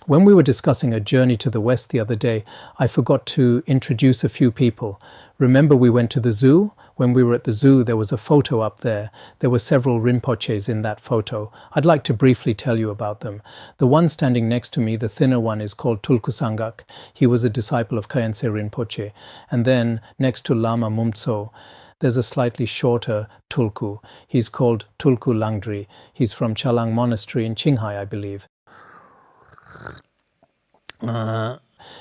When we were discussing a journey to the West the other day, I forgot to introduce a few people. Remember we went to the zoo? When we were at the zoo, there was a photo up there. There were several Rinpoches in that photo. I'd like to briefly tell you about them. The one standing next to me, the thinner one, is called Tulku Sangak. He was a disciple of Khyentse Rinpoche. And then, next to Lama Mumtso, there's a slightly shorter Tulku. He's called Tulku Langdri. He's from Chalang Monastery in Qinghai, I believe.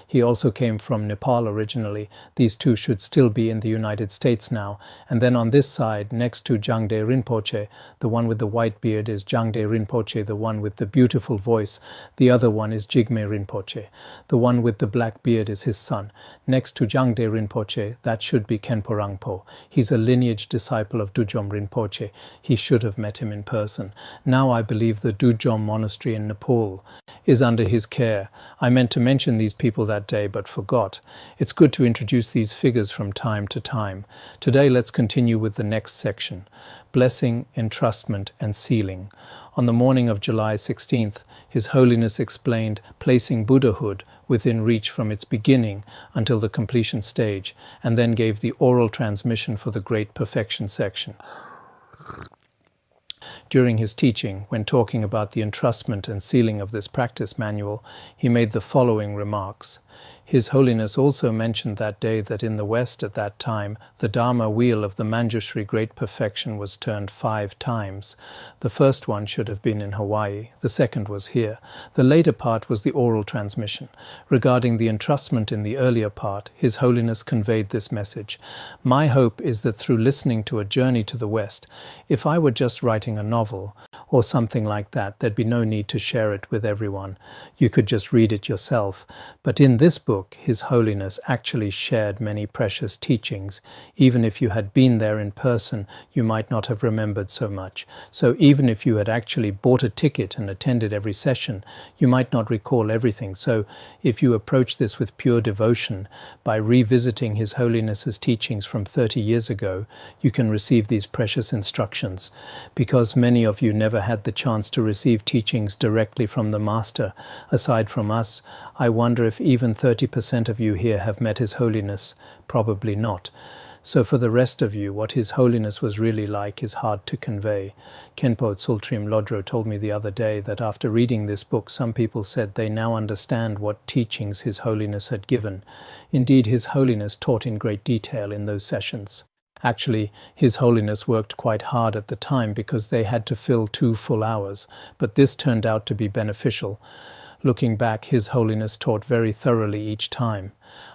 He also came from Nepal originally. These two should still be in the United States now. And then on this side, next to Jangde Rinpoche, the one with the white beard is Jangde Rinpoche, the one with the beautiful voice. The other one is Jigme Rinpoche. The one with the black beard is his son. Next to Jangde Rinpoche, that should be Khenpo Rangpo. He's a lineage disciple of Dujom Rinpoche. He should have met him in person. Now I believe the Dujom Monastery in Nepal is under his care. I meant to mention these people that day, but forgot. It's good to introduce these figures from time to time. Today, let's continue with the next section, blessing, entrustment, and sealing. On the morning of July 16th, His Holiness explained placing Buddhahood within reach from its beginning until the completion stage, and then gave the oral transmission for the Great Perfection section. During his teaching, when talking about the entrustment and sealing of this practice manual, he made the following remarks. His Holiness also mentioned that day that in the West at that time, the Dharma wheel of the Manjushri Great Perfection was turned 5 times. The first one should have been in Hawaii. The second was here. The later part was the oral transmission. Regarding the entrustment in the earlier part, His Holiness conveyed this message. My hope is that through listening to a journey to the West, if I were just writing a novel or something like that, there'd be no need to share it with everyone. You could just read it yourself. But in this book, His Holiness actually shared many precious teachings. Even if you had been there in person, you might not have remembered so much. So even if you had actually bought a ticket and attended every session, you might not recall everything. So if you approach this with pure devotion, by revisiting His Holiness's teachings from 30 years ago, you can receive these precious instructions. Because many of you never had the chance to receive teachings directly from the Master, aside from us, I wonder if even 30% of you here have met His Holiness. Probably not. So for the rest of you, what His Holiness was really like is hard to convey. Khenpo Tsultrim Lodro told me the other day that after reading this book, some people said they now understand what teachings His Holiness had given. Indeed, His Holiness taught in great detail in those sessions. Actually, His Holiness worked quite hard at the time because they had to fill 2 full hours, but this turned out to be beneficial. Looking back, His Holiness taught very thoroughly each time.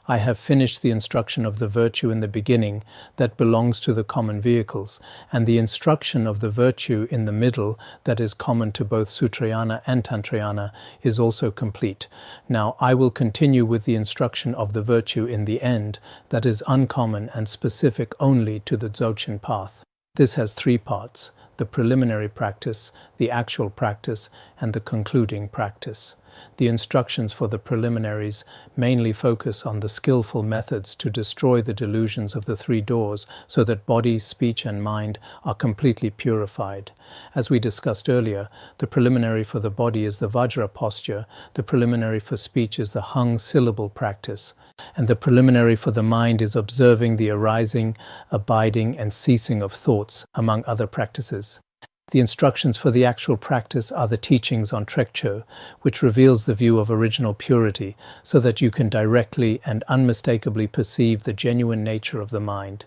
I have finished the instruction of the virtue in the beginning that belongs to the common vehicles, and the instruction of the virtue in the middle that is common to both Sutrayana and Tantrayana is also complete. Now I will continue with the instruction of the virtue in the end that is uncommon and specific only to the Dzogchen path. This has 3 parts: the preliminary practice, the actual practice, and the concluding practice. The instructions for the preliminaries mainly focus on the skillful methods to destroy the delusions of the 3 doors so that body, speech, and mind are completely purified. As we discussed earlier, the preliminary for the body is the Vajra posture, the preliminary for speech is the hung syllable practice, and the preliminary for the mind is observing the arising, abiding, and ceasing of thoughts, among other practices. The instructions for the actual practice are the teachings on Trekchö, which reveals the view of original purity, so that you can directly and unmistakably perceive the genuine nature of the mind.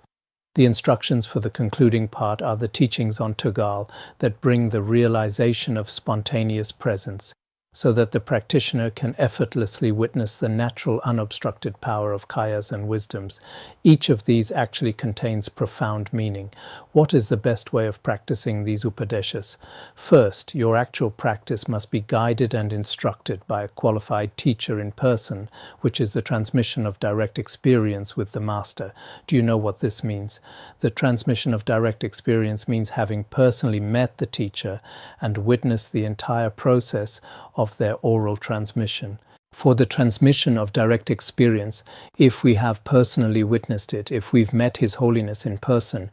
The instructions for the concluding part are the teachings on Tögal that bring the realization of spontaneous presence, so that the practitioner can effortlessly witness the natural unobstructed power of kayas and wisdoms. Each of these actually contains profound meaning. What is the best way of practicing these upadeshas? First, your actual practice must be guided and instructed by a qualified teacher in person, which is the transmission of direct experience with the Master. Do you know what this means? The transmission of direct experience means having personally met the teacher and witnessed the entire process of their oral transmission. For the transmission of direct experience, if we have personally witnessed it, if we've met His Holiness in person,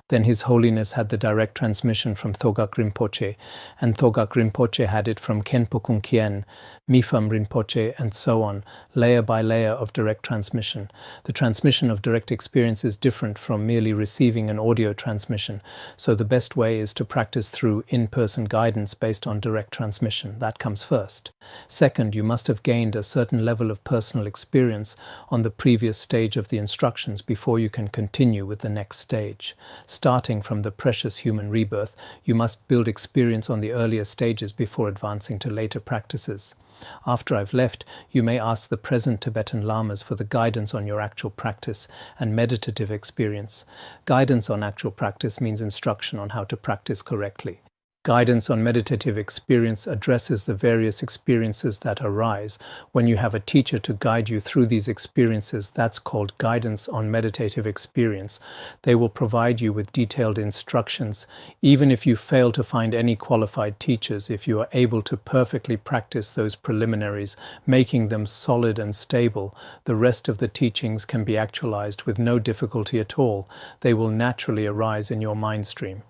then His Holiness had the direct transmission from Tögal Rinpoche, and Tögal Rinpoche had it from Khenpo Sodargye, Mifam Rinpoche, and so on, layer by layer of direct transmission. The transmission of direct experience is different from merely receiving an audio transmission, so the best way is to practice through in-person guidance based on direct transmission. That comes first. Second, you must have gained a certain level of personal experience on the previous stage of the instructions before you can continue with the next stage. Starting from the precious human rebirth, you must build experience on the earlier stages before advancing to later practices. After I've left, you may ask the present Tibetan Lamas for the guidance on your actual practice and meditative experience. Guidance on actual practice means instruction on how to practice correctly. Guidance on meditative experience addresses the various experiences that arise. When you have a teacher to guide you through these experiences, that's called guidance on meditative experience. They will provide you with detailed instructions. Even if you fail to find any qualified teachers, if you are able to perfectly practice those preliminaries, making them solid and stable, the rest of the teachings can be actualized with no difficulty at all. They will naturally arise in your mind stream.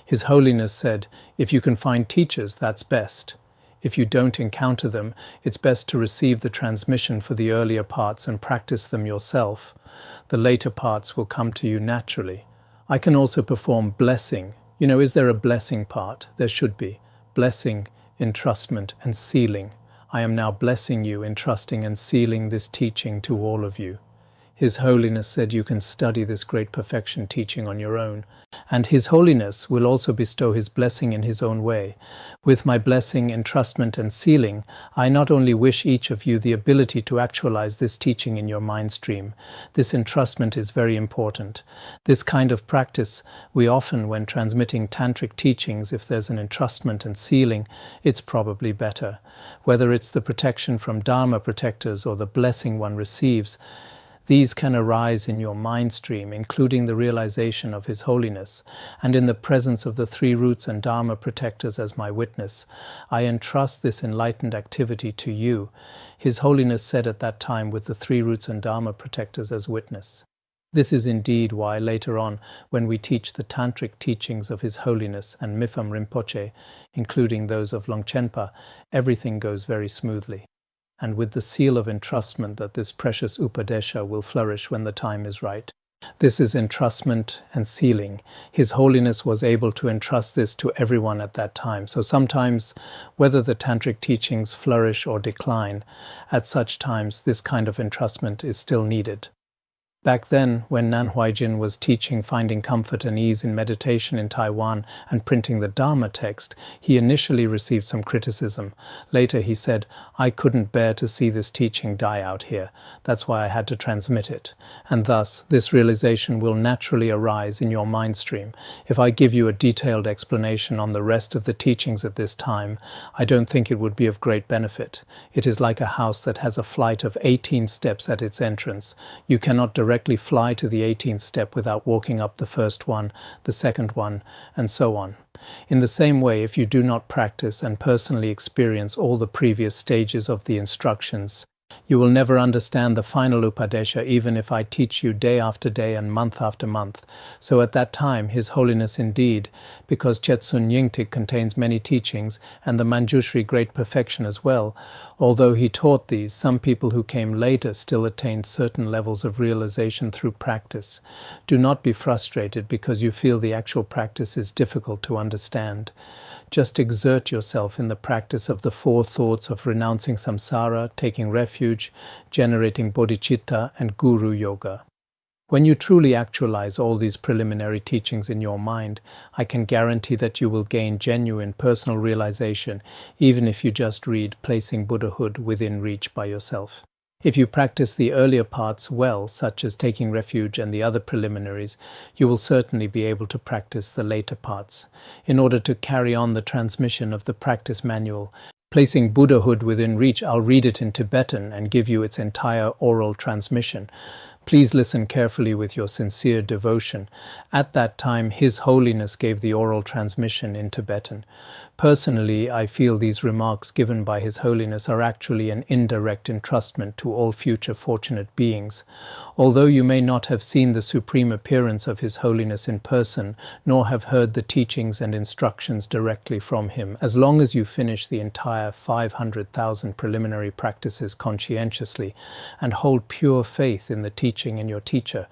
His Holiness said, if you can find teachers, that's best. If you don't encounter them, it's best to receive the transmission for the earlier parts and practice them yourself. The later parts will come to you naturally. I can also perform blessing. Is there a blessing part? There should be. Blessing, entrustment, and sealing. I am now blessing you, entrusting and sealing this teaching to all of you. His Holiness said you can study this great perfection teaching on your own, and His Holiness will also bestow His blessing in His own way. With my blessing, entrustment, and sealing, I not only wish each of you the ability to actualize this teaching in your mind stream. This entrustment is very important. This kind of practice, we often, when transmitting tantric teachings, if there's an entrustment and sealing, it's probably better. Whether it's the protection from Dharma protectors or the blessing one receives, these can arise in your mind stream, including the realization of His Holiness, and in the presence of the three roots and Dharma protectors as my witness. I entrust this enlightened activity to you. His Holiness said at that time with the three roots and Dharma protectors as witness. This is indeed why later on, when we teach the tantric teachings of His Holiness and Mifam Rinpoche, including those of Longchenpa, everything goes very smoothly, and with the seal of entrustment that this precious Upadesha will flourish when the time is right. This is entrustment and sealing. His Holiness was able to entrust this to everyone at that time. So sometimes, whether the tantric teachings flourish or decline, at such times this kind of entrustment is still needed. Back then, when Nan Huaijin was teaching finding comfort and ease in meditation in Taiwan and printing the Dharma text, he initially received some criticism. Later he said, I couldn't bear to see this teaching die out here. That's why I had to transmit it. And thus, this realization will naturally arise in your mind stream. If I give you a detailed explanation on the rest of the teachings at this time, I don't think it would be of great benefit. It is like a house that has a flight of 18 steps at its entrance. You cannot directly fly to the 18th step without walking up the first one, the second one, and so on. In the same way, if you do not practice and personally experience all the previous stages of the instructions, you will never understand the final Upadesha even if I teach you day after day and month after month. So at that time, His Holiness indeed, because Chetsun Yingtik contains many teachings and the Manjushri Great Perfection as well, although he taught these, some people who came later still attained certain levels of realization through practice. Do not be frustrated because you feel the actual practice is difficult to understand. Just exert yourself in the practice of the four thoughts of renouncing samsara, taking refuge, generating bodhicitta, and guru yoga. When you truly actualize all these preliminary teachings in your mind, I can guarantee that you will gain genuine personal realization, even if you just read Placing Buddhahood Within Reach by yourself. If you practice the earlier parts well, such as taking refuge and the other preliminaries, you will certainly be able to practice the later parts. In order to carry on the transmission of the practice manual, Placing Buddhahood Within Reach, I'll read it in Tibetan and give you its entire oral transmission. Please listen carefully with your sincere devotion. At that time, His Holiness gave the oral transmission in Tibetan. Personally, I feel these remarks given by His Holiness are actually an indirect entrustment to all future fortunate beings. Although you may not have seen the supreme appearance of His Holiness in person, nor have heard the teachings and instructions directly from Him, as long as you finish the entire 500,000 preliminary practices conscientiously and hold pure faith in the teaching in your teacher.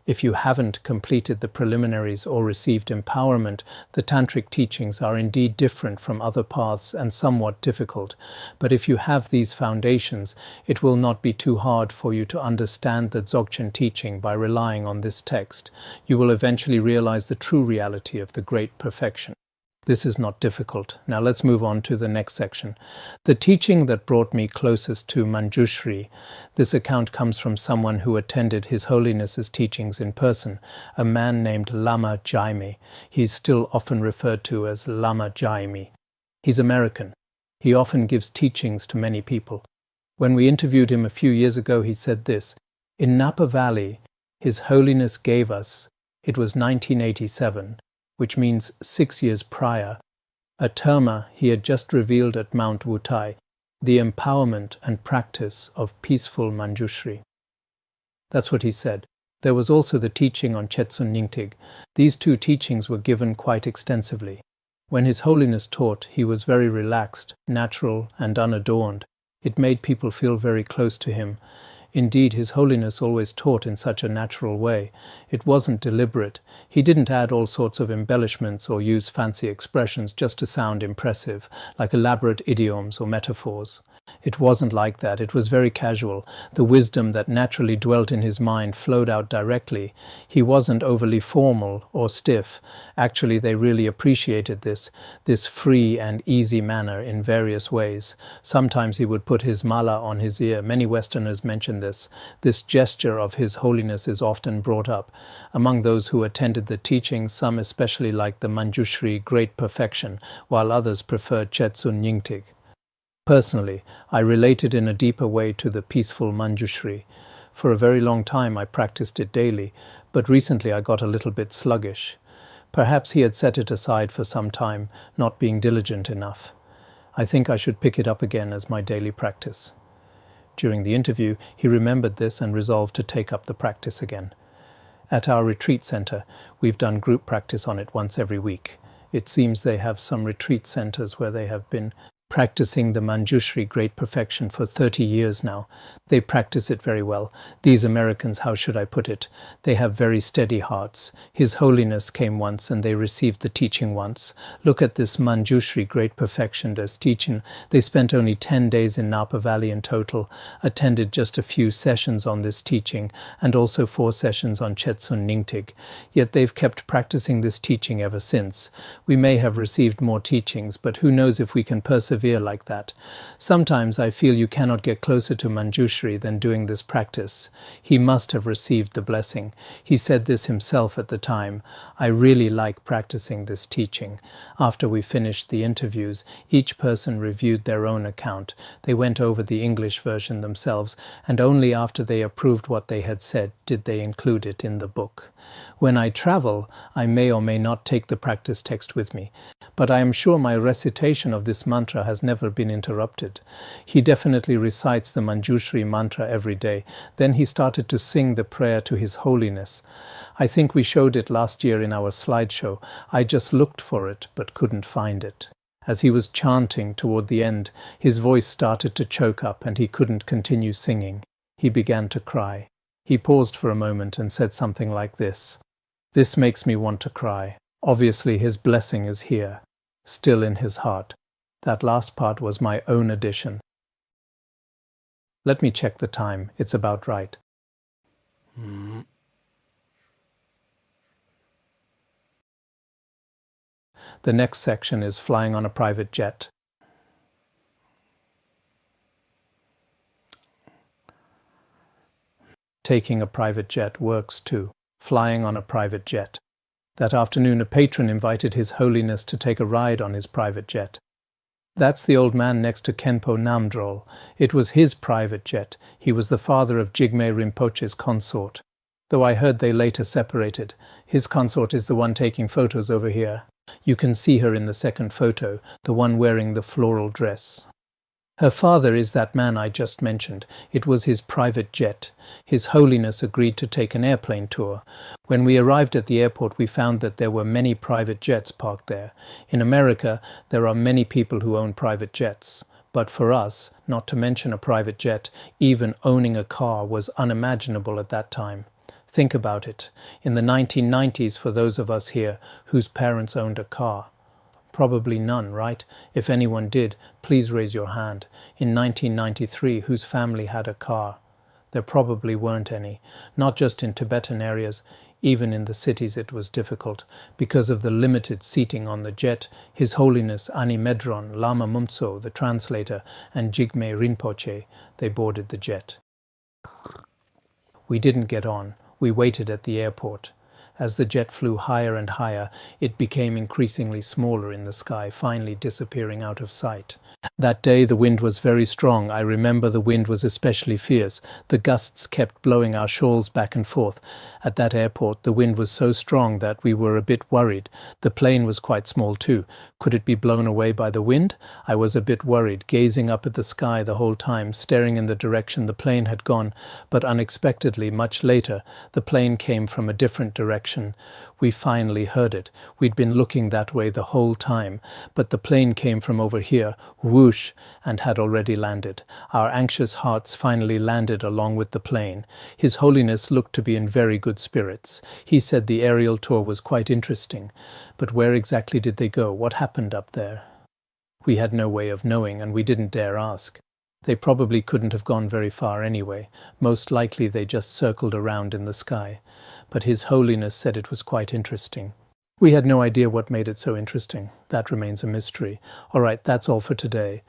If you haven't completed the preliminaries or received empowerment, the tantric teachings are indeed different from other paths and somewhat difficult. But if you have these foundations, it will not be too hard for you to understand the Dzogchen teaching by relying on this text. You will eventually realize the true reality of the great perfection. This is not difficult. Now let's move on to the next section. The teaching that brought me closest to Manjushri. This account comes from someone who attended His Holiness's teachings in person, a man named Lama Jaime. He's still often referred to as Lama Jaime. He's American. He often gives teachings to many people. When we interviewed him a few years ago, he said this: in Napa Valley, His Holiness gave us, it was 1987, which means 6 years prior, a terma he had just revealed at Mount Wutai, the empowerment and practice of peaceful Manjushri. That's what he said. There was also the teaching on Chetsun Nyingtig. These two teachings were given quite extensively. When His Holiness taught, he was very relaxed, natural, and unadorned. It made people feel very close to him. Indeed, His Holiness always taught in such a natural way. It wasn't deliberate. He didn't add all sorts of embellishments or use fancy expressions just to sound impressive, like elaborate idioms or metaphors. It wasn't like that. It was very casual. The wisdom that naturally dwelt in his mind flowed out directly. He wasn't overly formal or stiff. Actually, they really appreciated this free and easy manner in various ways. Sometimes he would put his mala on his ear. Many Westerners mention this. This gesture of His Holiness is often brought up. Among those who attended the teachings, some especially liked the Manjushri Great Perfection, while others preferred Chetsun Nyingtig. Personally, I related in a deeper way to the peaceful Manjushri. For a very long time I practiced it daily, but recently I got a little bit sluggish. Perhaps he had set it aside for some time, not being diligent enough. I think I should pick it up again as my daily practice. During the interview, he remembered this and resolved to take up the practice again. At our retreat center, we've done group practice on it once every week. It seems they have some retreat centers where they have been practicing the Manjushri Great Perfection for 30 years now. They practice it very well. These Americans, how should I put it? They have very steady hearts. His Holiness came once and they received the teaching once. Look at this Manjushri Great Perfection as teaching. They spent only 10 days in Napa Valley in total, attended just a few sessions on this teaching, and also 4 sessions on Chetsun Nyingtig. Yet they've kept practicing this teaching ever since. We may have received more teachings, but who knows if we can persevere like that. Sometimes I feel you cannot get closer to Manjushri than doing this practice. He must have received the blessing. He said this himself at the time. I really like practicing this teaching. After we finished the interviews, each person reviewed their own account. They went over the English version themselves, and only after they approved what they had said did they include it in the book. When I travel, I may or may not take the practice text with me, but I am sure my recitation of this mantra has never been interrupted. He definitely recites the Manjushri mantra every day. Then he started to sing the prayer to His Holiness. I think we showed it last year in our slideshow. I just looked for it but couldn't find it. As he was chanting toward the end, his voice started to choke up and he couldn't continue singing. He began to cry. He paused for a moment and said something like this: "This makes me want to cry. Obviously His blessing is here, still in his heart." That last part was my own addition. Let me check the time. It's about right. The next section is flying on a private jet. Taking a private jet works too. Flying on a private jet. That afternoon, a patron invited His Holiness to take a ride on his private jet. That's the old man next to Khenpo Namdrol. It was his private jet. He was the father of Jigme Rinpoche's consort. Though I heard they later separated. His consort is the one taking photos over here. You can see her in the second photo, the one wearing the floral dress. Her father is that man I just mentioned. It was his private jet. His Holiness agreed to take an airplane tour. When we arrived at the airport, we found that there were many private jets parked there. In America, there are many people who own private jets. But for us, not to mention a private jet, even owning a car was unimaginable at that time. Think about it. In the 1990s, for those of us here whose parents owned a car. Probably none, right? If anyone did, please raise your hand. In 1993, whose family had a car? There probably weren't any. Not just in Tibetan areas. Even in the cities it was difficult. Because of the limited seating on the jet, His Holiness Animedron, Lama Mumtso, the translator, and Jigme Rinpoche, they boarded the jet. We didn't get on. We waited at the airport. As the jet flew higher and higher, it became increasingly smaller in the sky, finally disappearing out of sight. That day the wind was very strong. I remember the wind was especially fierce. The gusts kept blowing our shawls back and forth. At that airport, the wind was so strong that we were a bit worried. The plane was quite small too. Could it be blown away by the wind? I was a bit worried, gazing up at the sky the whole time, staring in the direction the plane had gone. But unexpectedly, much later, the plane came from a different direction. We finally heard it. We'd been looking that way the whole time, but the plane came from over here, whoosh, and had already landed. Our anxious hearts finally landed along with the plane. His Holiness looked to be in very good spirits. He said the aerial tour was quite interesting. But where exactly did they go? What happened up there? We had no way of knowing, and we didn't dare ask. They probably couldn't have gone very far anyway. Most likely they just circled around in the sky. But His Holiness said it was quite interesting. We had no idea what made it so interesting. That remains a mystery. All right, that's all for today.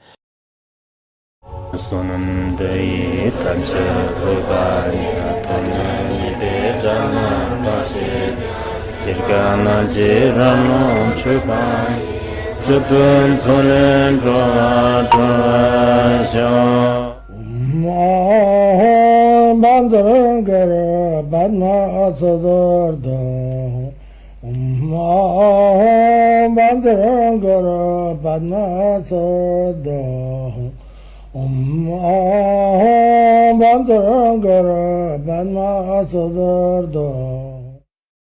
Om